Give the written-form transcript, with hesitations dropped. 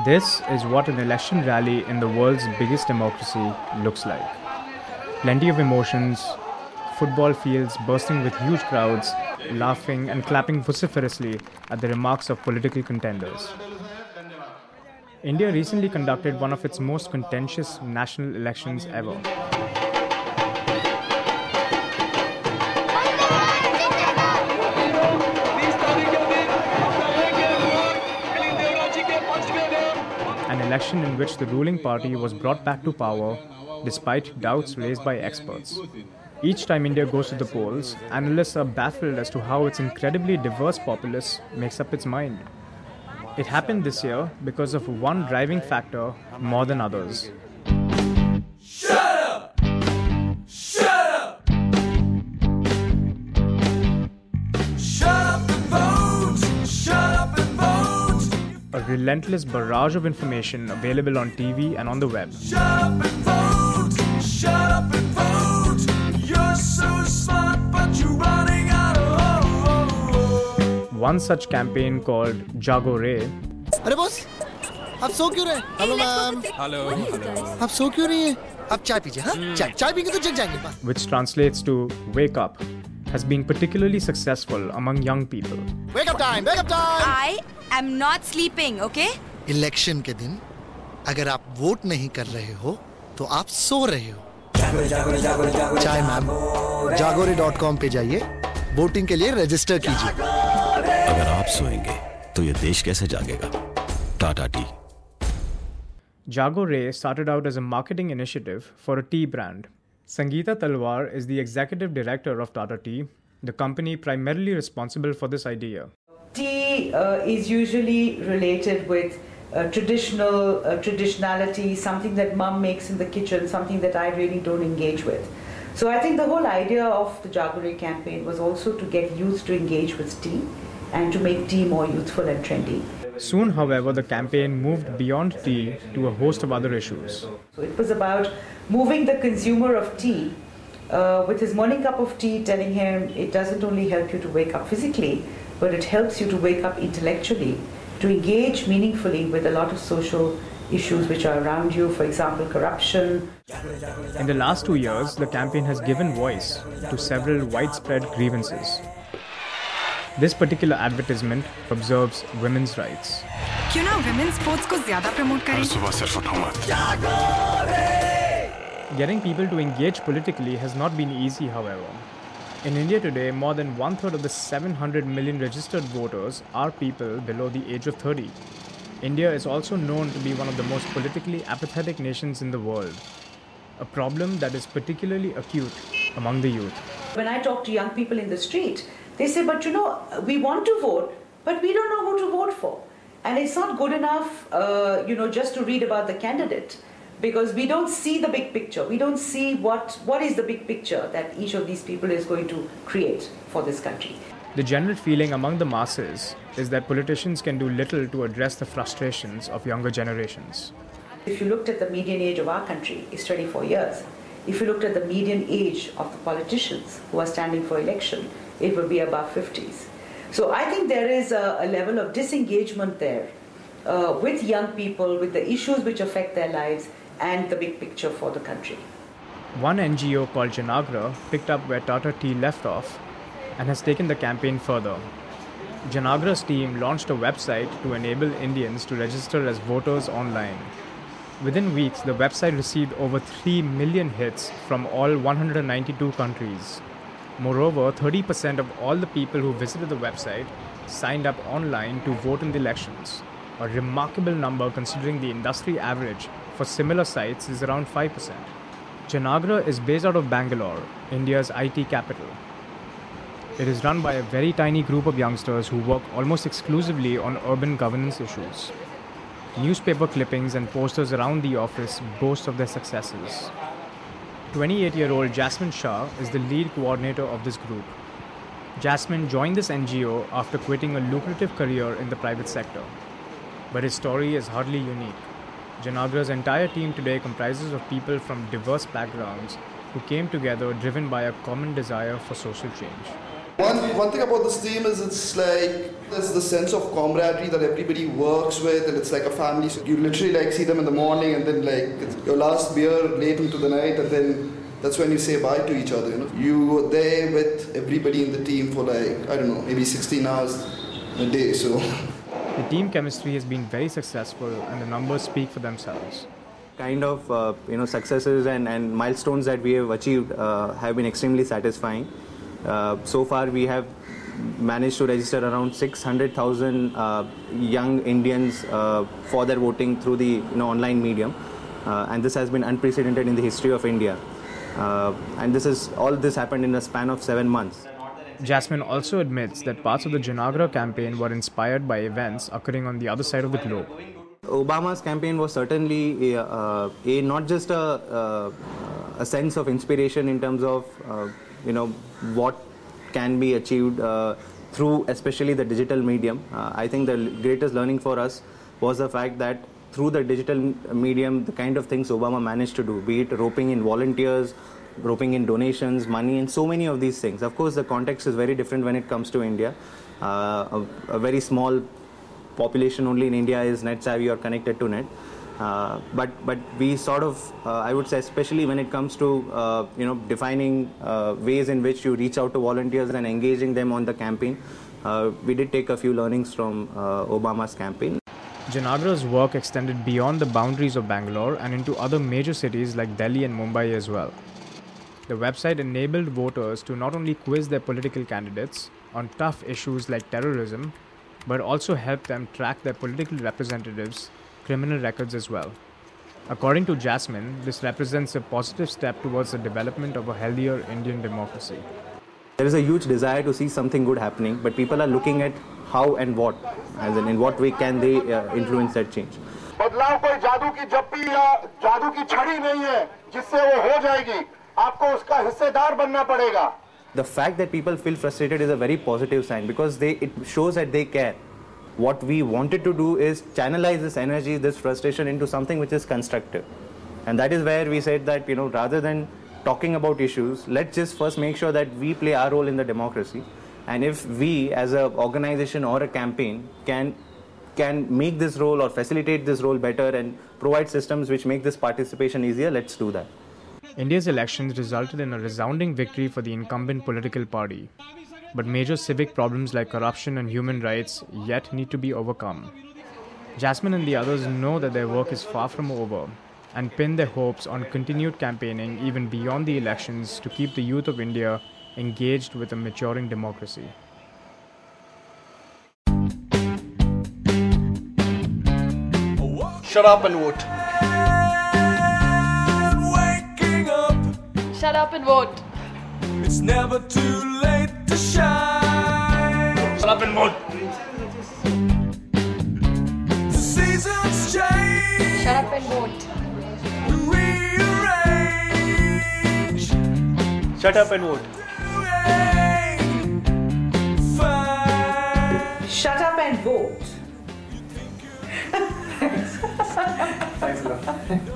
This is what an election rally in the world's biggest democracy looks like. Plenty of emotions, football fields bursting with huge crowds, laughing and clapping vociferously at the remarks of political contenders. India recently conducted one of its most contentious national elections ever. An election in which the ruling party was brought back to power despite doubts raised by experts. Each time India goes to the polls, analysts are baffled as to how its incredibly diverse populace makes up its mind. It happened this year because of one driving factor more than others. Shut up! Shut up! Shut up and vote! Shut up and vote! A relentless barrage of information available on TV and on the web. Shut up and vote! Shut up and vote! You're so smart, but you're running out of hope. One such campaign called Jago Re, अरे boss आप सो क्यों रहे? Hello ma'am. Hello आप सो क्यों रही हैं? आप चाय पीजिए. हाँ, चाय पीके तो जग जाएंगे. which translates to wake up, has been particularly successful among young people. Wake up time, wake up time. I am not sleeping, okay? Election के दिन अगर आप वोट नहीं कर रहे हो तो आप सो रहे हो. चाय मैम, jagore.com पे जाइए, वोटिंग के लिए रजिस्टर कीजिए. अगर आप सोएंगे तो ये देश कैसे जागेगा? Tata tea. Jago Re started out as a marketing initiative for a tea brand. Sangeeta Talwar is the executive director of Tata Tea, the company primarily responsible for this idea. Tea is usually related with traditionality, something that mum makes in the kitchen, something that I really don't engage with. So I think the whole idea of the Jago Re campaign was also to get youth to engage with tea and to make tea more youthful and trendy. Soon, however, the campaign moved beyond tea to a host of other issues. So it was about moving the consumer of tea with his morning cup of tea, telling him it doesn't only help you to wake up physically, but it helps you to wake up intellectually, to engage meaningfully with a lot of social issues which are around you, for example, corruption. In the last 2 years, the campaign has given voice to several widespread grievances. This particular advertisement observes women's rights. क्यों ना women's sports को ज़्यादा promote करें? सुबह सिर्फ उठो मत. Getting people to engage politically has not been easy, however. In India today, more than 1/3 of the 700 million registered voters are people below the age of 30. India is also known to be one of the most politically apathetic nations in the world, a problem that is particularly acute among the youth. When I talk to young people in the street, they say, but you know, we want to vote, but we don't know who to vote for. And it's not good enough, just to read about the candidate, because we don't see the big picture. We don't see what is the big picture that each of these people is going to create for this country. The general feeling among the masses is that politicians can do little to address the frustrations of younger generations. If you looked at the median age of our country, it's 24 years. If you looked at the median age of the politicians who are standing for election, it would be above 50s. So I think there is a level of disengagement there with young people, with the issues which affect their lives and the big picture for the country. One NGO called Janagra picked up where Tata Tea left off and has taken the campaign further. Janagra's team launched a website to enable Indians to register as voters online. Within weeks, the website received over 3 million hits from all 192 countries. Moreover, 30% of all the people who visited the website signed up online to vote in the elections, a remarkable number considering the industry average for similar sites is around 5%. Janagra is based out of Bangalore, India's IT capital. It is run by a very tiny group of youngsters who work almost exclusively on urban governance issues. Newspaper clippings and posters around the office boast of their successes. 28-year-old Jasmine Shah is the lead coordinator of this group. Jasmine joined this NGO after quitting a lucrative career in the private sector. But his story is hardly unique. Janagra's entire team today comprises of people from diverse backgrounds who came together driven by a common desire for social change. One thing about this team is it's like there's the sense of camaraderie that everybody works with, and it's like a family. So you literally like see them in the morning, and then like it's your last beer late into the night, and then that's when you say bye to each other. You know, you were there with everybody in the team for like I don't know, maybe 16 hours a day. So The team chemistry has been very successful, and the numbers speak for themselves. Kind of successes and milestones that we have achieved have been extremely satisfying. So far we have managed to register around 600,000 young Indians for their voting through the online medium, and this has been unprecedented in the history of India, and all this happened in a span of 7 months. Jasmine also admits that parts of the Janagra campaign were inspired by events occurring on the other side of the globe. Obama's campaign was certainly not just a sense of inspiration in terms of what can be achieved through especially the digital medium. I think the greatest learning for us was the fact that through the digital medium, the kind of things Obama managed to do, be it roping in volunteers, roping in donations, money, and so many of these things. Of course, the context is very different when it comes to India. A very small population only in India is net savvy or connected to net. But we sort of, I would say, especially when it comes to defining ways in which you reach out to volunteers and engaging them on the campaign, we did take a few learnings from Obama's campaign. Janagra's work extended beyond the boundaries of Bangalore and into other major cities like Delhi and Mumbai as well. The website enabled voters to not only quiz their political candidates on tough issues like terrorism, but also help them track their political representatives' criminal records as well. According to Jasmine, this represents a positive step towards the development of a healthier Indian democracy. There is a huge desire to see something good happening, but people are looking at how and what, as in what way can they influence that change. बदलाव कोई जादू की जप्पी या जादू की छड़ी नहीं है जिससे वो हो जाएगी, आपको उसका हिस्सेदार बनना पड़ेगा. The fact that people feel frustrated is a very positive sign because it shows that they care. What we wanted to do is channelize this energy, this frustration into something which is constructive. And that is where we said that, rather than talking about issues, let's just first make sure that we play our role in the democracy. And if we as an organization or a campaign can make this role or facilitate this role better and provide systems which make this participation easier, let's do that. India's elections resulted in a resounding victory for the incumbent political party. But major civic problems like corruption and human rights yet need to be overcome. Jasmine and the others know that their work is far from over and pin their hopes on continued campaigning even beyond the elections to keep the youth of India engaged with a maturing democracy. Shut up and vote. Waking up, Shut up and vote. it's never too late to shine. Shut up and vote. The seasons change, Shut up and vote. rearrange. Shut up and vote. Shut up and vote. Thanks a lot.